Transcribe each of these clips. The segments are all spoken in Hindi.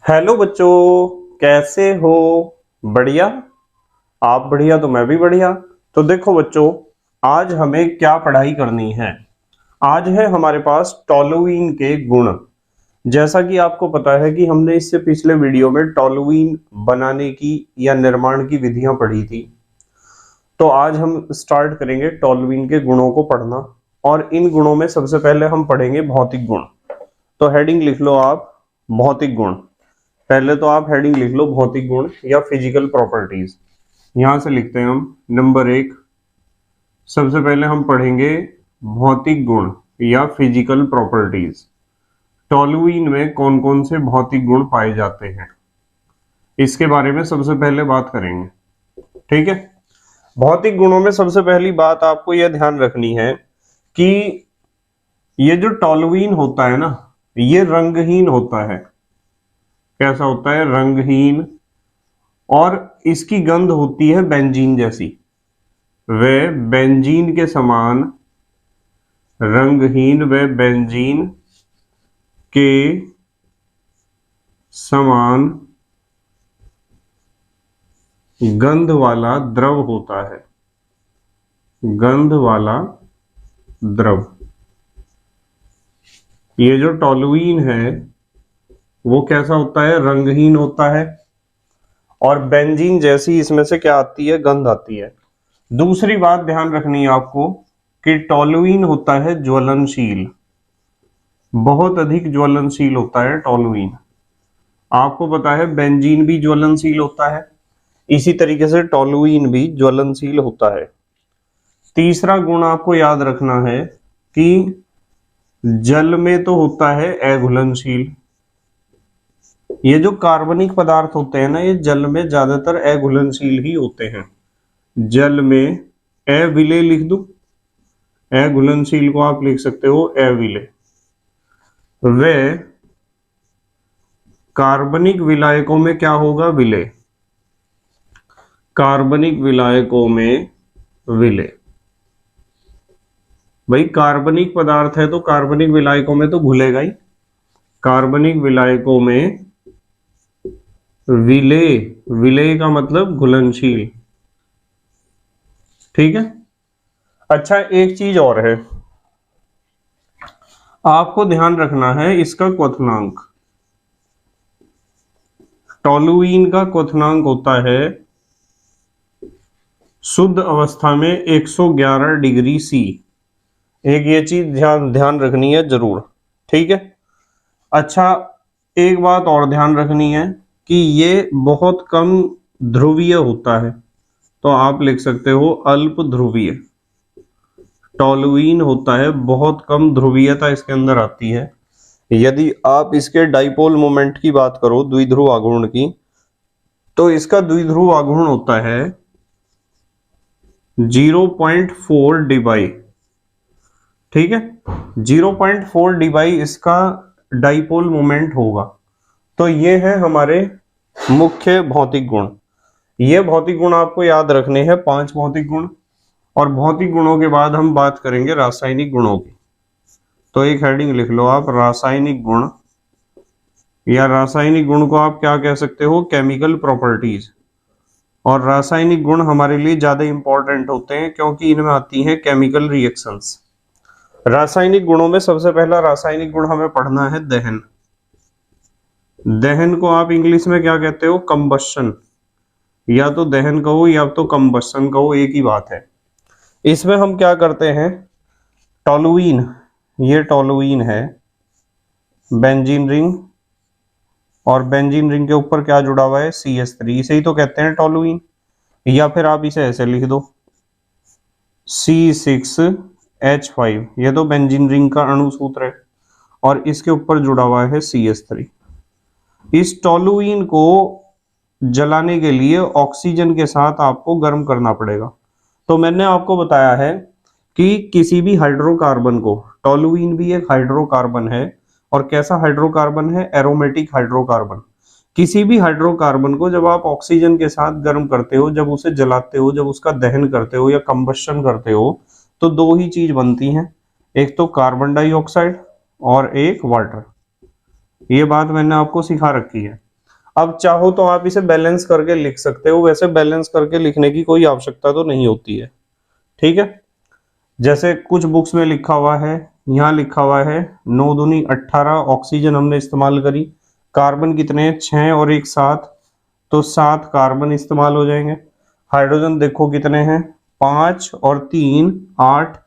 हेलो बच्चों, कैसे हो? बढ़िया। आप बढ़िया तो मैं भी बढ़िया। तो देखो बच्चों, आज हमें क्या पढ़ाई करनी है। आज है हमारे पास टोलुइन के गुण। जैसा कि आपको पता है कि हमने इससे पिछले वीडियो में टोलुइन बनाने की या निर्माण की विधियां पढ़ी थी। तो आज हम स्टार्ट करेंगे टोलुइन के गुणों को पढ़ना। और इन गुणों में सबसे पहले हम पढ़ेंगे भौतिक गुण। तो हेडिंग लिख लो आप, भौतिक गुण। पहले तो आप हेडिंग लिख लो भौतिक गुण या फिजिकल प्रॉपर्टीज। यहां से लिखते हैं हम नंबर 1। सबसे पहले हम पढ़ेंगे भौतिक गुण या फिजिकल प्रॉपर्टीज। टोलुइन में कौन कौन से भौतिक गुण पाए जाते हैं, इसके बारे में सबसे पहले बात करेंगे। ठीक है। भौतिक गुणों में सबसे पहली बात आपको यह ध्यान रखनी है कि ये जो टोलुइन होता है ना, ये रंगहीन होता है। कैसा होता है? रंगहीन। और इसकी गंध होती है बेंजीन जैसी। वे बेंजीन के समान रंगहीन, व बेंजीन के समान गंध वाला द्रव होता है। गंध वाला द्रव। ये जो टोलुइन है वो कैसा होता है? रंगहीन होता है। और बेंजीन जैसी इसमें से क्या आती है? गंध आती है। दूसरी बात ध्यान रखनी है आपको कि टोलुइन होता है ज्वलनशील। बहुत अधिक ज्वलनशील होता है टोलुइन। आपको पता है बेंजीन भी ज्वलनशील होता है, इसी तरीके से टोलुइन भी ज्वलनशील होता है। तीसरा गुण आपको याद रखना है कि जल में तो होता है अघुलनशील। ये जो कार्बनिक पदार्थ होते हैं ना, ये जल में ज्यादातर अघुलनशील ही होते हैं। जल में अविलेय लिख दो, अघुलनशील को आप लिख सकते हो अविलेय। वे कार्बनिक विलायकों में क्या होगा? विलेय। कार्बनिक विलायकों में विलेय। भाई कार्बनिक पदार्थ है तो कार्बनिक विलायकों में तो घुलेगा ही। कार्बनिक विलायकों में विलेय। विलेय का मतलब घुलनशील। ठीक है। अच्छा, एक चीज और है, आपको ध्यान रखना है इसका क्वथनांक। टोलुइन का क्वथनांक होता है शुद्ध अवस्था में 111 डिग्री सी। एक ये चीज ध्यान रखनी है जरूर। ठीक है। अच्छा, एक बात और ध्यान रखनी है कि ये बहुत कम ध्रुवीय होता है। तो आप लिख सकते हो अल्प ध्रुवीय। टोलुइन होता है, बहुत कम ध्रुवीयता इसके अंदर आती है। यदि आप इसके डाइपोल मोमेंट की बात करो, द्विध्रुव आघूर्ण की, तो इसका द्विध्रुव आघूर्ण होता है 0.4 डिबाई। ठीक है। 0.4 डिबाई इसका डाइपोल मोमेंट होगा। तो ये है हमारे मुख्य भौतिक गुण। ये भौतिक गुण आपको याद रखने हैं, 5 भौतिक गुण। और भौतिक गुणों के बाद हम बात करेंगे रासायनिक गुणों की। तो एक हेडिंग लिख लो आप, रासायनिक गुण। या रासायनिक गुण को आप क्या कह सकते हो? Chemical properties. और रासायनिक गुण हमारे लिए ज्यादा इंपॉर्टेंट होते हैं क्योंकि इनमें आती हैं केमिकल रिएक्शंस। रासायनिक गुणों में सबसे पहला रासायनिक गुण हमें पढ़ना है दहन। दहन को आप इंग्लिश में क्या कहते हो? कंबशन। या तो दहन कहो या तो कंबशन कहो, एक ही बात है। इसमें हम क्या करते हैं? टोलुइन, ये टोलुइन है, बेंजीन रिंग, और बेंजीन रिंग के ऊपर क्या जुड़ा हुआ है? CH3। इसे ही तो कहते हैं टोलुइन। या फिर आप इसे ऐसे लिख दो C6H5। ये तो बेंजीन रिंग का अणु सूत्र है और इसके ऊपर जुड़ा हुआ है CH3। इस टोलुइन को जलाने के लिए ऑक्सीजन के साथ आपको गर्म करना पड़ेगा। तो मैंने आपको बताया है कि किसी भी हाइड्रोकार्बन को, टोलुइन भी एक हाइड्रोकार्बन है। और कैसा हाइड्रोकार्बन है? Aromatic hydrocarbon. किसी भी हाइड्रोकार्बन को जब आप ऑक्सीजन के साथ गर्म करते हो, जब उसे जलाते हो, जब उसका दहन करते हो या कंबशन करते हो, तो दो ही चीज बनती हैं, एक तो कार्बन डाइऑक्साइड और एक वाटर। ये बात मैंने आपको सिखा रखी है। अब चाहो तो आप इसे बैलेंस करके लिख सकते हो, वैसे बैलेंस करके लिखने की कोई आवश्यकता तो नहीं होती है, ठीक है। जैसे कुछ बुक्स में लिखा हुआ है, यहाँ लिखा हुआ है 9 दूनी 18 ऑक्सीजन हमने इस्तेमाल करी, कार्बन कितने हैं 6 और 1 7, तो 7 कार्बन इस्तेमाल हो जाएंगे। हाइड्रोजन देखो कितने हैं 5 और 3 8,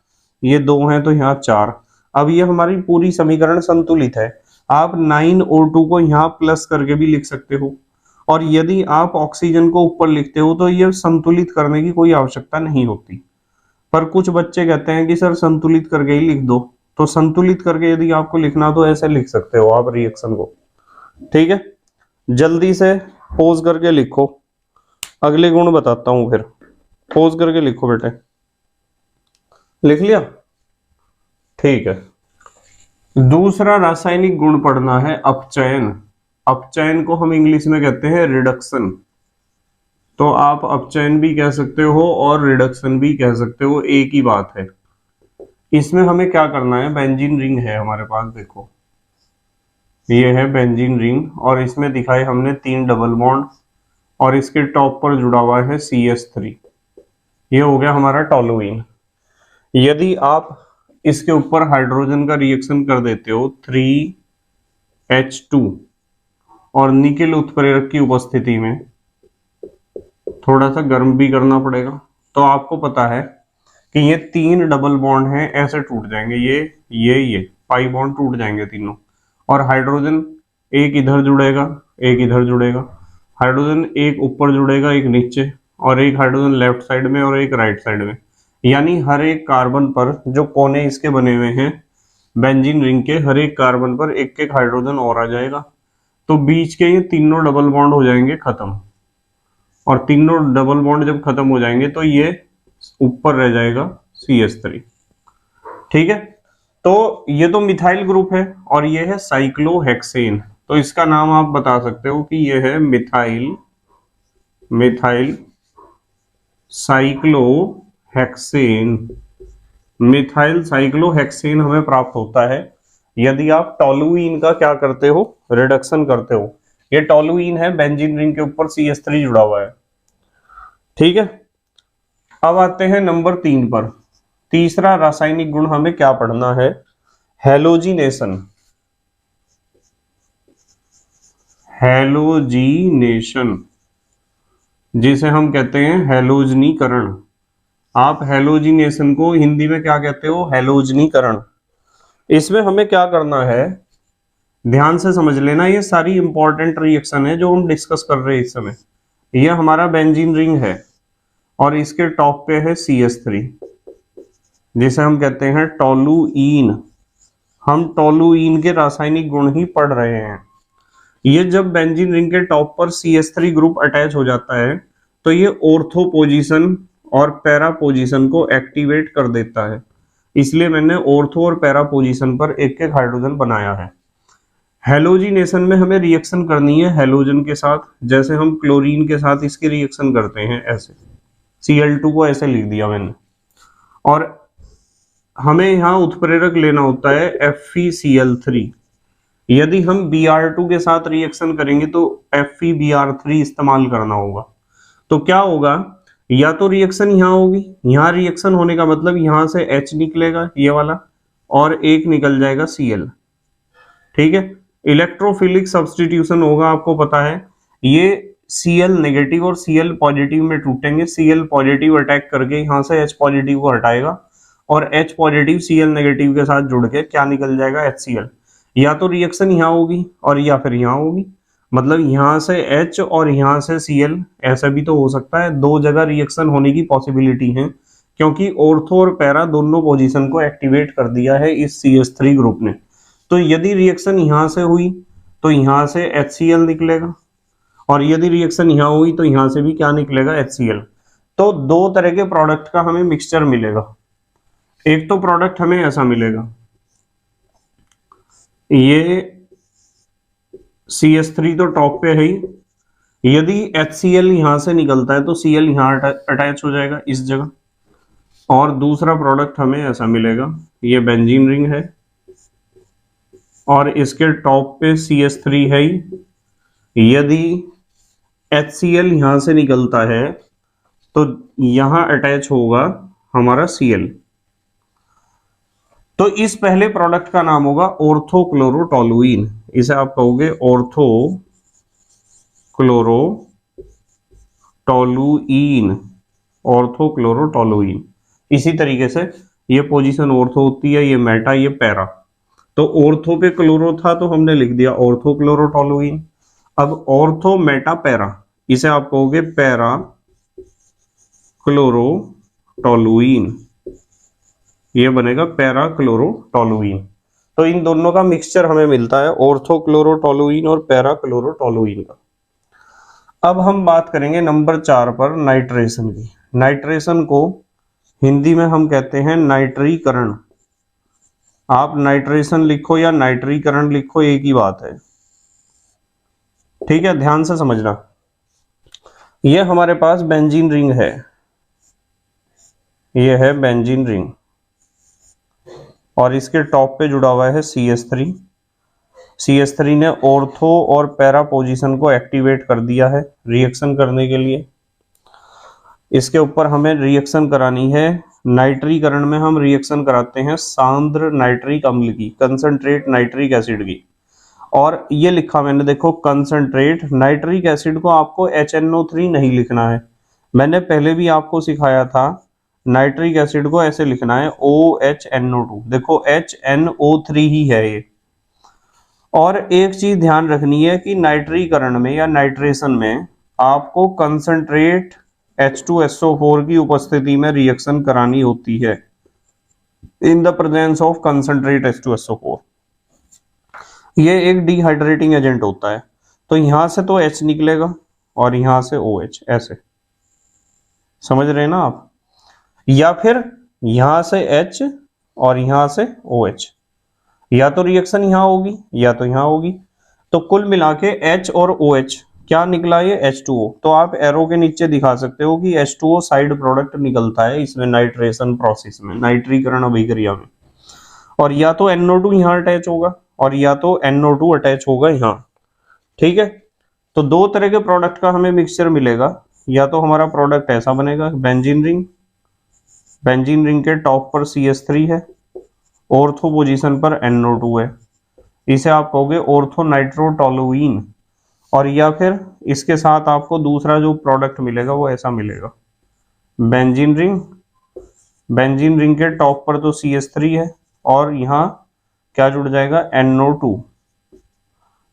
ये 2 हैं तो यहाँ 4। अब ये हमारी पूरी समीकरण संतुलित है। आप 9O2 को यहाँ प्लस करके भी लिख सकते हो, और यदि आप ऑक्सीजन को ऊपर लिखते हो तो ये संतुलित करने की कोई आवश्यकता नहीं होती। पर कुछ बच्चे कहते हैं कि सर संतुलित करके ही लिख दो, तो संतुलित करके यदि आपको लिखना तो ऐसे लिख सकते हो आप रिएक्शन को, ठीक है। जल्दी से पोज करके लिखो, अगले गुण बताता हूं फिर। पोज करके लिखो बेटे, लिख लिया, ठीक है। दूसरा रासायनिक गुण पढ़ना है अपचयन। अपचयन को हम इंग्लिश में कहते हैं रिडक्शन, तो आप अपचयन भी कह सकते हो और रिडक्शन भी कह सकते हो, एक ही बात है। इसमें हमें क्या करना है, बेंजीन रिंग है हमारे पास, देखो ये है बेंजीन रिंग, और इसमें दिखाए हमने 3 डबल बॉन्ड, और इसके टॉप पर जुड़ा हुआ है CH3, ये हो गया हमारा टोलुइन। यदि आप इसके ऊपर हाइड्रोजन का रिएक्शन कर देते हो 3H2 और निकेल उत्प्रेरक की उपस्थिति में, थोड़ा सा गर्म भी करना पड़ेगा, तो आपको पता है कि ये 3 डबल बॉन्ड हैं ऐसे टूट जाएंगे, ये पाई बॉन्ड टूट जाएंगे तीनों, और हाइड्रोजन एक इधर जुड़ेगा एक इधर जुड़ेगा, हाइड्रोजन एक ऊपर जुड़ेगा एक नीचे, और एक हाइड्रोजन लेफ्ट साइड में और एक राइट साइड में, यानी हर एक कार्बन पर जो कोने इसके बने हुए हैं बेंजीन रिंग के, हर एक कार्बन पर एक एक हाइड्रोजन और आ जाएगा, तो बीच के ये तीनों डबल बॉन्ड हो जाएंगे खत्म, और तीनों डबल बॉन्ड जब खत्म हो जाएंगे तो ये ऊपर रह जाएगा CH3, ठीक है। तो ये तो मिथाइल ग्रुप है, और ये है साइक्लोहेक्सेन, तो इसका नाम आप बता सकते हो कि ये है मिथाइल साइक्लोहेक्सेन। मिथाइल साइक्लोहेक्सेन हमें प्राप्त होता है यदि आप टोलुइन का क्या करते हो, रिडक्शन करते हो। ये टोलुइन है, बेंजीन रिंग के ऊपर CH3 जुड़ा हुआ है, ठीक है। अब आते हैं नंबर 3 पर। तीसरा रासायनिक गुण हमें क्या पढ़ना है, हैलोजिनेशन। हैलोजिनेशन जिसे हम कहते हैं हैलोजनीकरण। आप हैलोजिनेशन को हिंदी में क्या कहते हो, हैलोजनीकरण। इसमें हमें क्या करना है, ध्यान से समझ लेना, ये सारी इंपॉर्टेंट रिएक्शन है जो हम डिस्कस कर रहे हैं इस समय। ये हमारा बेंजीन रिंग है और इसके टॉप पे है CH3 जिसे हम कहते हैं टोलुइन। हम टोलुइन के रासायनिक गुण ही पढ़ रहे हैं। ये जब बेंजीन रिंग के टॉप पर CH3 ग्रुप अटैच हो जाता है तो ये ऑर्थो पोजीशन और पैरा पोजीशन को एक्टिवेट कर देता है, इसलिए मैंने ऑर्थो और पैरा पोजीशन पर एक एक हाइड्रोजन बनाया है। हैलोजिनेशन में हमें रिएक्शन करनी है हैलोजन के साथ, जैसे हम क्लोरीन के साथ इसकी रिएक्शन करते हैं, ऐसे Cl2 को ऐसे लिख दिया मैंने, और हमें यहाँ उत्प्रेरक लेना होता है FeCl3। यदि हम Br2 के साथ रिएक्शन करेंगे तो FeBr3 इस्तेमाल करना होगा। तो क्या होगा, या तो रिएक्शन यहाँ होगी, यहाँ रिएक्शन होने का मतलब यहाँ से H निकलेगा ये वाला, और एक निकल जाएगा Cl, ठीक है। इलेक्ट्रोफिलिक सब्स्टिट्यूशन होगा, आपको पता है ये Cl नेगेटिव और Cl पॉजिटिव में टूटेंगे। Cl पॉजिटिव अटैक करके यहाँ से H पॉजिटिव को हटाएगा, और H पॉजिटिव Cl नेगेटिव के साथ जुड़ के क्या निकल जाएगा, HCl। या तो रिएक्शन यहाँ होगी और या फिर यहाँ होगी, मतलब यहाँ से H और यहाँ से Cl, ऐसा भी तो हो सकता है। दो जगह रिएक्शन होने की पॉसिबिलिटी है, क्योंकि ऑर्थो और पैरा दोनों पोजीशन को एक्टिवेट कर दिया है इस CH3 ग्रुप ने। तो यदि रिएक्शन यहाँ से हुई तो यहाँ से HCl निकलेगा, और यदि रिएक्शन यहाँ हुई तो यहाँ से भी क्या निकलेगा, HCl। तो दो तरह के प्रोडक्ट का हमें मिक्सचर मिलेगा। एक तो प्रोडक्ट हमें ऐसा मिलेगा, ये CH3 तो टॉप पे है ही, यदि HCl यहां से निकलता है तो Cl यहां अटैच हो जाएगा इस जगह, और दूसरा प्रोडक्ट हमें ऐसा मिलेगा, ये बेंजीन रिंग है और इसके टॉप पे CH3 है ही, यदि HCl यहां से निकलता है तो यहां अटैच होगा हमारा Cl। तो इस पहले प्रोडक्ट का नाम होगा ऑर्थोक्लोरोटोलुइन। इसे आप कहोगे ऑर्थोक्लोरोटोलुइन, ऑर्थोक्लोरोटोलुइन। इसी तरीके से ये पोजीशन ऑर्थो होती है, ये मेटा, ये पैरा। तो ऑर्थो पे क्लोरो था तो हमने लिख दिया ऑर्थोक्लोरोटोलुइन। अब ऑर्थो मेटा पैरा, इसे आप कहोगे पैरा क्लोरोटोलुइन। ये बनेगा पैरा क्लोरोटोलुइन। तो इन दोनों का मिक्सचर हमें मिलता है ऑर्थोक्लोरोटोलुइन और पैरा क्लोरोटोलुइन का। अब हम बात करेंगे नंबर 4 पर नाइट्रेशन की। नाइट्रेशन को हिंदी में हम कहते हैं नाइट्रीकरण। आप नाइट्रेशन लिखो या नाइट्रीकरण लिखो, एक ही बात है, ठीक है, ध्यान से समझना। यह हमारे पास बेंजीन रिंग है, यह है बेंजीन रिंग, और इसके टॉप पे जुड़ा हुआ है CH3। CH3 ने ऑर्थो और पैरा पोजीशन को एक्टिवेट कर दिया है रिएक्शन करने के लिए। इसके ऊपर हमें रिएक्शन करानी है। नाइट्रीकरण में हम रिएक्शन कराते हैं सांद्र नाइट्रिक अम्ल की, कंसंट्रेट नाइट्रिक एसिड की। और ये लिखा मैंने, देखो कंसंट्रेट नाइट्रिक एसिड को आपको HNO3 नहीं लिखना है। मैंने पहले भी आपको सिखाया था नाइट्रिक एसिड को ऐसे लिखना है OHNO2। देखो HNO3 ही है ये। और एक चीज ध्यान रखनी है कि नाइट्रीकरण में या नाइट्रेशन में आपको कंसंट्रेट H2SO4 की उपस्थिति में रिएक्शन करानी होती है, in the presence of concentrate H2SO4। ये एक डिहाइड्रेटिंग एजेंट होता है। तो यहां से तो H निकलेगा और यहां से OH, ऐसे समझ रहे हैं ना आप। या फिर यहां से H और यहां से OH, या तो रिएक्शन यहां होगी या तो यहां होगी। तो कुल मिला के H और OH क्या निकला, ये H2O। तो आप एरो के नीचे दिखा सकते हो कि H2O साइड प्रोडक्ट निकलता है इसमें नाइट्रेशन प्रोसेस में, नाइट्रीकरण अभिक्रिया में। और या तो NO2 यहां अटैच होगा और या तो NO2 अटैच होगा यहां, ठीक है। तो दो तरह के प्रोडक्ट का हमें मिक्सचर मिलेगा। या तो हमारा प्रोडक्ट ऐसा बनेगा बेंजीन रिंग, बेंजीन रिंग के टॉप पर CH3 है, ऑर्थो पोजीशन पर NO2 है, इसे आप कहोगे ऑर्थो नाइट्रोटोलुइन। और या फिर इसके साथ आपको दूसरा जो प्रोडक्ट मिलेगा वो ऐसा मिलेगा, बेंजीन रिंग, बेंजीन रिंग के टॉप पर तो CH3 है और यहाँ क्या जुड़ जाएगा, NO2।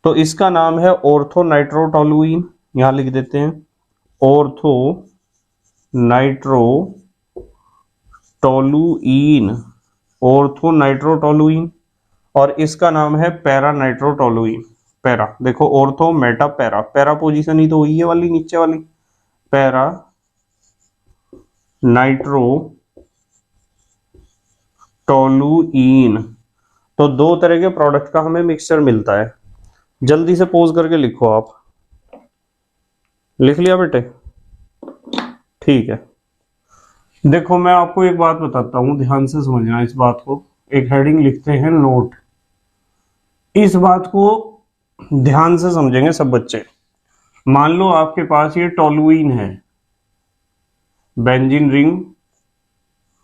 तो इसका नाम है ऑर्थो नाइट्रोटोलुइन। यहां लिख देते हैं ऑर्थो नाइट्रोटोलुइन, ऑर्थो नाइट्रोटोलुइन। और इसका नाम है पैरा नाइट्रोटोलुइन। पैरा, देखो ortho meta para, para position ही तो हुई है वाली नीचे वाली, पैरा नाइट्रोटोलुइन। तो दो तरह के प्रोडक्ट का हमें मिक्सचर मिलता है। जल्दी से पोज करके लिखो, आप लिख लिया बेटे, ठीक है। देखो मैं आपको एक बात बताता हूं, ध्यान से समझना इस बात को। एक हेडिंग लिखते हैं नोट। इस बात को ध्यान से समझेंगे सब बच्चे। मान लो आपके पास ये टोलुइन है, बेंजीन रिंग,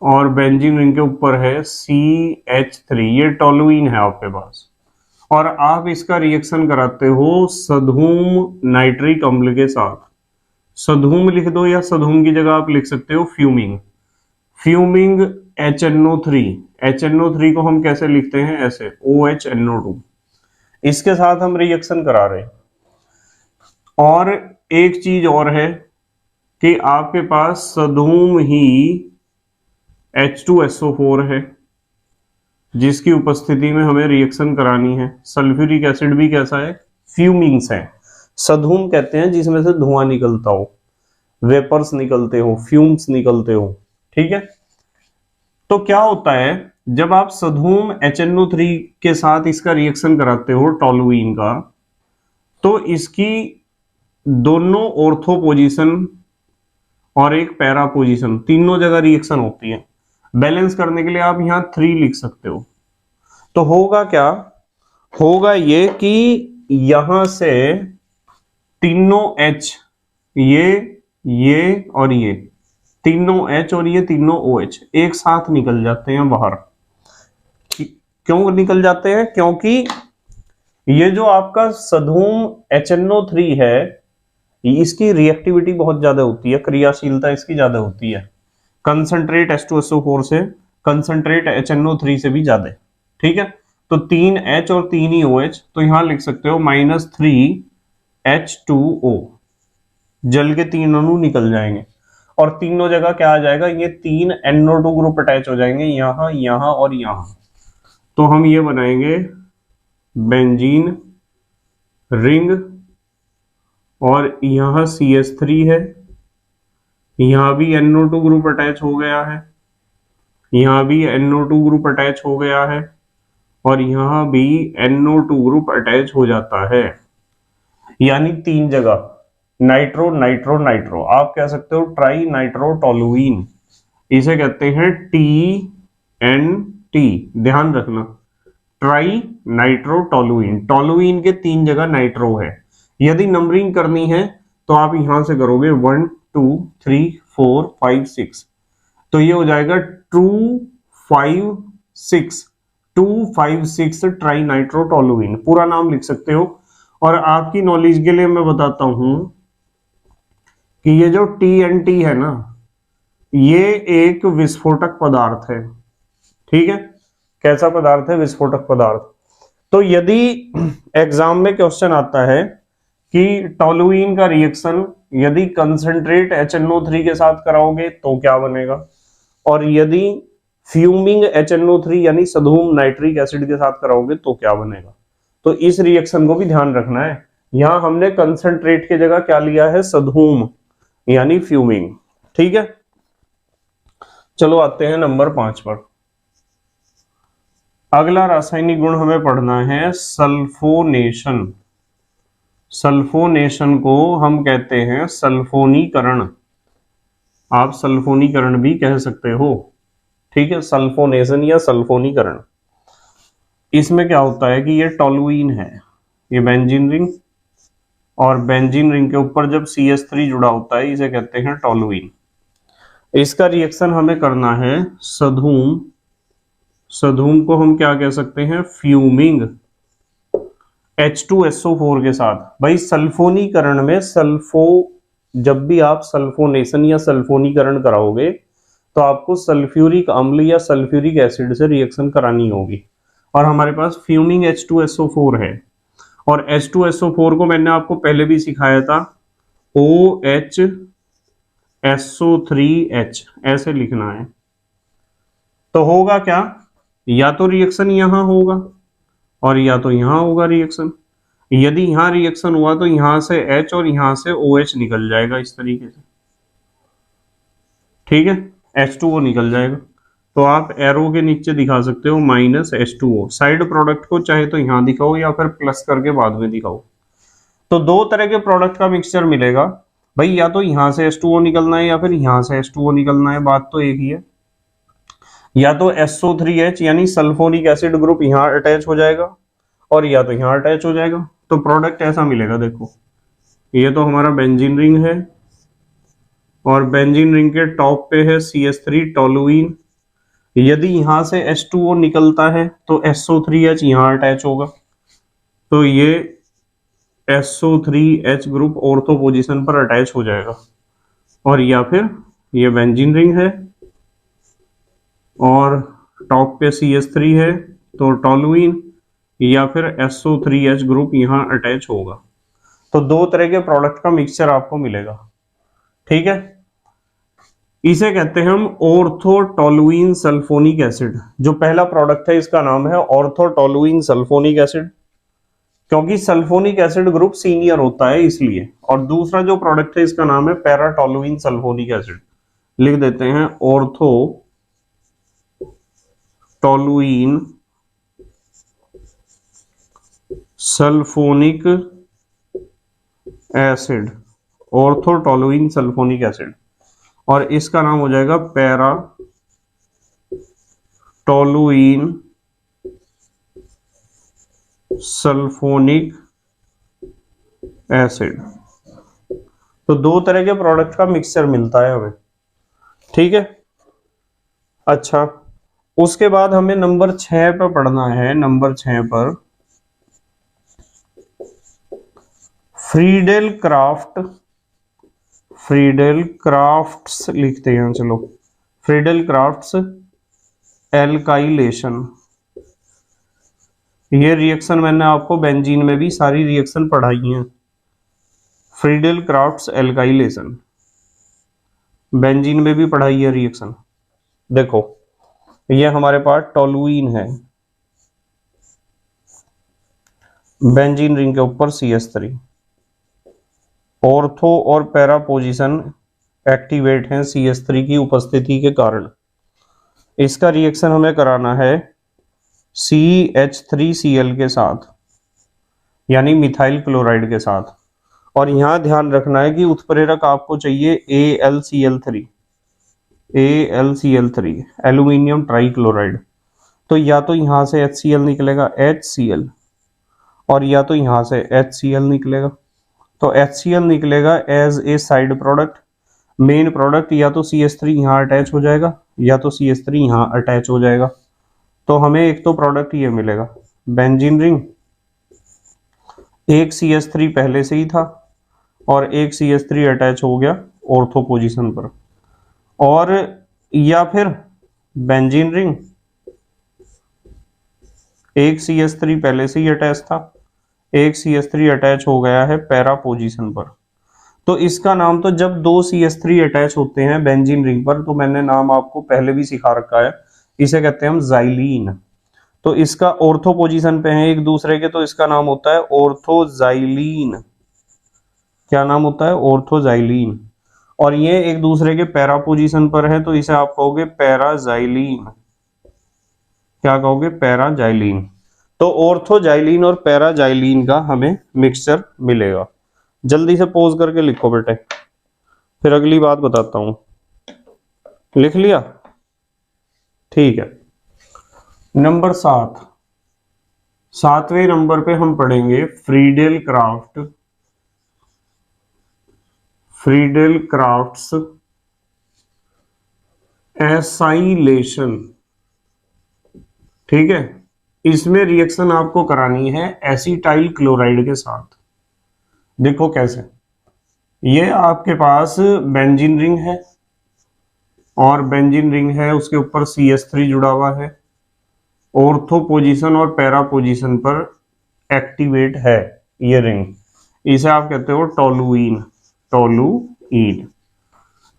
और बेंजीन रिंग के ऊपर है CH3, ये टोलुइन है आपके पास। और आप इसका रिएक्शन कराते हो सधूम नाइट्रिक अम्ल के साथ। सधूम लिख दो या सधूम की जगह आप लिख सकते हो फ्यूमिंग। फ्यूमिंग HNO3, HNO3 को हम कैसे लिखते हैं, ऐसे OHNO2। इसके साथ हम रिएक्शन करा रहे हैं। और एक चीज और है कि आपके पास सधूम ही H2SO4 है जिसकी उपस्थिति में हमें रिएक्शन करानी है। सल्फ्यूरिक एसिड भी कैसा है, फ्यूमिंग्स है। सधूम कहते हैं जिसमें से धुआं निकलता हो, वेपर्स निकलते हो, फ्यूम्स निकलते हो, ठीक है। तो क्या होता है, जब आप सधूम HNO3 के साथ इसका रिएक्शन कराते हो टोलुइन का, तो इसकी दोनों ऑर्थो पोजीशन और एक पैरा पोजीशन, तीनों जगह रिएक्शन होती है। बैलेंस करने के लिए आप यहां 3 लिख सकते हो। तो होगा क्या, होगा ये कि यहां से तीनों H, ये और ये तीनों H और ये तीनों OH एक साथ निकल जाते हैं बाहर। क्यों निकल जाते हैं? क्योंकि ये जो आपका सधूम HNO3 है, इसकी रिएक्टिविटी बहुत ज्यादा होती है, क्रियाशीलता इसकी ज्यादा होती है कंसंट्रेट H2SO4 से, कंसंट्रेट HNO3 से भी ज्यादा। ठीक है, तो 3H और 3 ही OH, तो यहां लिख सकते हो -3H2O, जल के 3 अणु निकल जाएंगे और तीनों जगह क्या आ जाएगा, ये 3 NO2 ग्रुप अटैच हो जाएंगे यहां, यहां और यहां। तो हम ये बनाएंगे बेंजीन रिंग, और यहां CH3 है, यहां भी NO2 ग्रुप अटैच हो गया है, यहां भी NO2 ग्रुप अटैच हो गया है, और यहां भी NO2 ग्रुप अटैच हो जाता है। यानी 3 जगह नाइट्रो नाइट्रो नाइट्रो, आप कह सकते हो ट्राई नाइट्रोटोलुइन, इसे कहते हैं TNT। ध्यान रखना, ट्राई नाइट्रोटोलुइन, टोलुइन के 3 जगह नाइट्रो है। यदि नंबरिंग करनी है तो आप यहां से करोगे 1 2 3 4 5 6, तो ये हो जाएगा 256 ट्राई नाइट्रोटोलुइन, पूरा नाम लिख सकते हो। और आपकी नॉलेज के लिए मैं बताता हूं कि ये जो TNT है ना, ये एक विस्फोटक पदार्थ है। ठीक है, कैसा पदार्थ है? विस्फोटक पदार्थ। तो यदि एग्जाम में क्वेश्चन आता है कि टोलुइन का रिएक्शन यदि कंसंट्रेट HNO3 के साथ कराओगे तो क्या बनेगा, और यदि फ्यूमिंग HNO3 यानी सधूम नाइट्रिक एसिड के साथ कराओगे तो क्या बनेगा, तो इस रिएक्शन को भी ध्यान रखना है। यहां हमने कंसंट्रेट की जगह क्या लिया है? सधूम यानी फ्यूमिंग। ठीक है, चलो आते हैं नंबर 5 पर। अगला रासायनिक गुण हमें पढ़ना है सल्फोनेशन। सल्फोनेशन को हम कहते हैं सल्फोनीकरण, आप सल्फोनीकरण भी कह सकते हो। ठीक है, सल्फोनेशन या सल्फोनीकरण। इसमें क्या होता है कि ये टोलुइन है, ये बेंजीन रिंग, और बेंजीन रिंग के ऊपर जब CH3 जुड़ा होता है इसे कहते हैं टोलुइन। इसका रिएक्शन हमें करना है सधूम, सधूम को हम क्या कह सकते हैं? फ्यूमिंग H2SO4 के साथ। भाई सल्फोनीकरण में जब भी आप सल्फोनेशन या सल्फोनीकरण कराओगे तो आपको सल्फ्यूरिक अम्ल या सल्फ्यूरिक एसिड से रिएक्शन करानी होगी, और हमारे पास फ्यूमिंग H2SO4 है, और H2SO4 को मैंने आपको पहले भी सिखाया था, OHSO3H ऐसे लिखना है। तो होगा क्या, या तो रिएक्शन यहां होगा और या तो यहां होगा रिएक्शन। यदि यहां रिएक्शन हुआ तो यहां से H और यहां से OH निकल जाएगा इस तरीके से। ठीक है, H2O निकल जाएगा, तो आप एरो के नीचे दिखा सकते हो -H2O। साइड प्रोडक्ट को चाहे तो यहां दिखाओ या फिर प्लस करके बाद में दिखाओ। तो दो तरह के प्रोडक्ट का मिक्सचर मिलेगा भाई, या तो यहां से H2O निकलना है या फिर यहां से H2O निकलना है, बात तो एक ही है। या तो SO3H यानी सल्फोनिक एसिड ग्रुप यहां अटैच हो जाएगा और या तो यहां अटैच हो जाएगा, तो प्रोडक्ट ऐसा मिलेगा। देखो ये तो हमारा बेंजीन रिंग है, और बेंजीन रिंग के टॉप पे है CH3 टोलुइन। यदि यहां से H2O निकलता है तो SO3H यहां अटैच होगा, तो ये SO3H ग्रुप ऑर्थो पोजीशन पर अटैच हो जाएगा, और या फिर ये बेंजीन रिंग है और टॉप पे CH3 है तो टोलुइन, या फिर SO3H ग्रुप यहां अटैच होगा। तो दो तरह के प्रोडक्ट का मिक्सचर आपको मिलेगा। ठीक है, इसे कहते हैं हम ऑर्थोटोलुइन सल्फोनिक एसिड। जो पहला प्रोडक्ट है इसका नाम है ऑर्थोटोलुइन सल्फोनिक एसिड, क्योंकि सल्फोनिक एसिड ग्रुप सीनियर होता है इसलिए। और दूसरा जो प्रोडक्ट है इसका नाम है पैराटोलुइन सल्फोनिक एसिड। लिख देते हैं ऑर्थोटोलुइन सल्फोनिक एसिड, ऑर्थोटोलुइन सल्फोनिक एसिड, और इसका नाम हो जाएगा पैराटोलुइन सल्फोनिक एसिड। तो दो तरह के प्रोडक्ट का मिक्सचर मिलता है हमें, ठीक है। अच्छा, उसके बाद हमें नंबर 6 पर पढ़ना है। नंबर 6 पर फ्रीडेल क्राफ्ट्स लिखते हैं, चलो फ्रीडेल क्राफ्ट्स एल्काइलेशन। ये रिएक्शन मैंने आपको बेंजीन में भी सारी रिएक्शन पढ़ाई हैं। फ्रीडेल क्राफ्ट्स एल्काइलेशन बेंजीन में भी पढ़ाई है रिएक्शन। देखो ये हमारे पास टोलुइन है, बेंजीन रिंग के ऊपर CH3, ऑर्थो और पैरा पोजीशन एक्टिवेट हैं CH3 की उपस्थिति के कारण। इसका रिएक्शन हमें कराना है CH3Cl के साथ, यानी मिथाइल क्लोराइड के साथ। और यहां ध्यान रखना है कि उत्प्रेरक आपको चाहिए AlCl3, एल्यूमिनियम ट्राइक्लोराइड। तो या तो यहां से HCl निकलेगा HCl, और या तो यहां से HCl निकलेगा। तो HCl निकलेगा as a side product. Main product या तो CH3 यहां अटैच हो जाएगा, या तो CH3 यहां अटैच हो जाएगा। तो हमें एक तो प्रोडक्ट ये मिलेगा, बेंजीन रिंग, एक CH3 पहले से ही था और एक CH3 अटैच हो गया ऑर्थो पोजीशन पर, और या फिर बेंजीन रिंग, एक CH3 पहले से ही अटैच था, एक CH3 अटैच हो गया है पैरा पोजीशन पर। तो इसका नाम, तो जब दो CH3 अटैच होते हैं बेंजीन रिंग पर, तो मैंने नाम आपको पहले भी सिखा रखा है, इसे कहते हैं हम जाइलीन। तो इसका ऑर्थो पोजीशन पे है एक दूसरे के, तो इसका नाम होता है ऑर्थोजाइलीन। क्या नाम होता है? ऑर्थोजाइलीन। और ये एक दूसरे के पैरा पोजीशन पर है, तो इसे आप कहोगे पैराजाइलीन। क्या कहोगे? पैराजाइलीन। तो ऑर्थोजाइलीन और पैराजाइलीन का हमें मिक्सचर मिलेगा। जल्दी से पोज करके लिखो बेटे, फिर अगली बात बताता हूं। लिख लिया? ठीक है। नंबर 7, 7वें नंबर पे हम पढ़ेंगे फ्रीडेल क्राफ्ट्स एसाइलेशन। ठीक है, इसमें रिएक्शन आपको करानी है एसिटाइल क्लोराइड के साथ। देखो कैसे, ये आपके पास बेंजीन रिंग है, और बेंजीन रिंग है उसके ऊपर CH3 जुड़ा हुआ है, ऑर्थो पोजीशन और पैरा पोजीशन पर एक्टिवेट है ये रिंग। इसे आप कहते हो टोलुइन।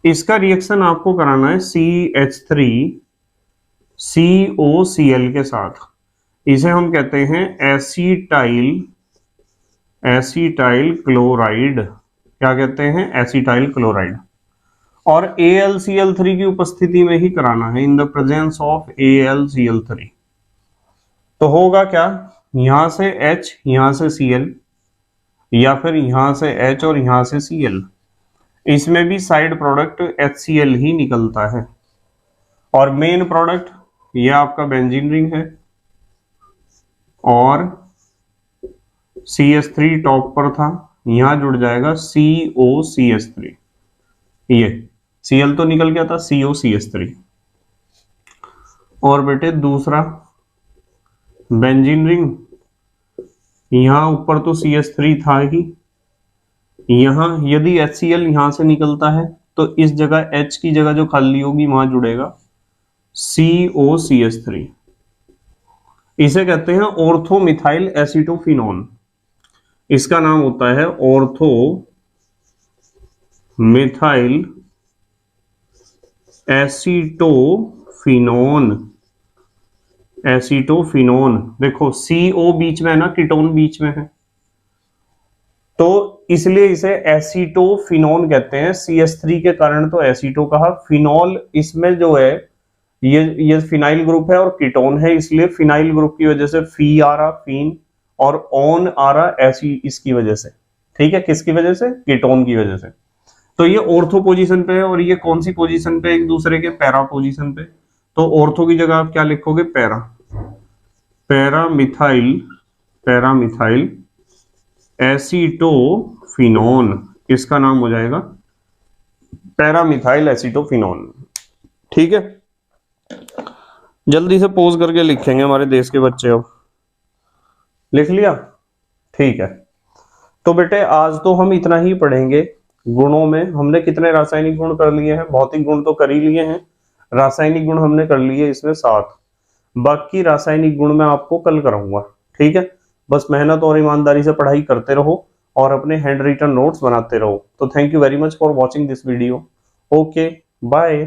इसका रिएक्शन आपको कराना है CH3COCl के साथ। इसे हम कहते हैं एसिटाइल क्लोराइड। क्या कहते हैं? Acetyl chloride. और AlCl3 की उपस्थिति में ही कराना है, in the presence of AlCl3। तो होगा क्या, यहां से H, यहां से Cl, या फिर यहां से H और यहां से Cl। इसमें भी साइड प्रोडक्ट HCl ही निकलता है, और मेन प्रोडक्ट ये आपका बेंजीन रिंग है, और CH3 टॉप पर था, यहां जुड़ जाएगा COCH3। ये Cl तो निकल गया था, COCH3। और बेटे दूसरा बेंजीन रिंग, यहां ऊपर तो CH3 था ही, यहां यदि HCl यहां से निकलता है तो इस जगह H की जगह जो खाली होगी वहां जुड़ेगा COCH3। इसे कहते हैं ऑर्थो मिथाइल एसिटोफिनोन। इसका नाम होता है ऑर्थो मिथाइल एसिटोफिनोन। देखो CO बीच में है ना, कीटोन बीच में है, तो इसलिए इसे एसिटोफिनोन कहते हैं। CH3 के कारण तो एसिटो कहा, फिनोल इसमें जो है ये फिनाइल ग्रुप है और कीटोन है, इसलिए फिनाइल ग्रुप की वजह से फी आ रहा, फीन, और ऑन आ रहा ऐसी, इसकी वजह से। ठीक है, किसकी वजह से? कीटोन की वजह से। तो ये ऑर्थो पोजीशन पे है, और ये कौन सी पोजीशन पे? एक दूसरे के पैरा पोजीशन पे। तो ऑर्थो की जगह आप क्या लिखोगे? Para-methyl acetophenone. इसका नाम हो जाएगा पैरामिथाइल एसीटोफिनॉल। ठीक है, जल्दी से पोज करके लिखेंगे हमारे देश के बच्चे। अब लिख लिया? ठीक है, तो बेटे आज तो हम इतना ही पढ़ेंगे। गुणों में हमने कितने रासायनिक गुण कर लिए हैं? भौतिक गुण तो कर ही लिए हैं, रासायनिक गुण हमने कर लिए इसमें 7। बाकी रासायनिक गुण मैं आपको कल कराऊंगा। ठीक है, बस मेहनत और ईमानदारी से पढ़ाई करते रहो और अपने हैंड रिटन नोट्स बनाते रहो। तो thank you very much for watching this video. Okay, bye.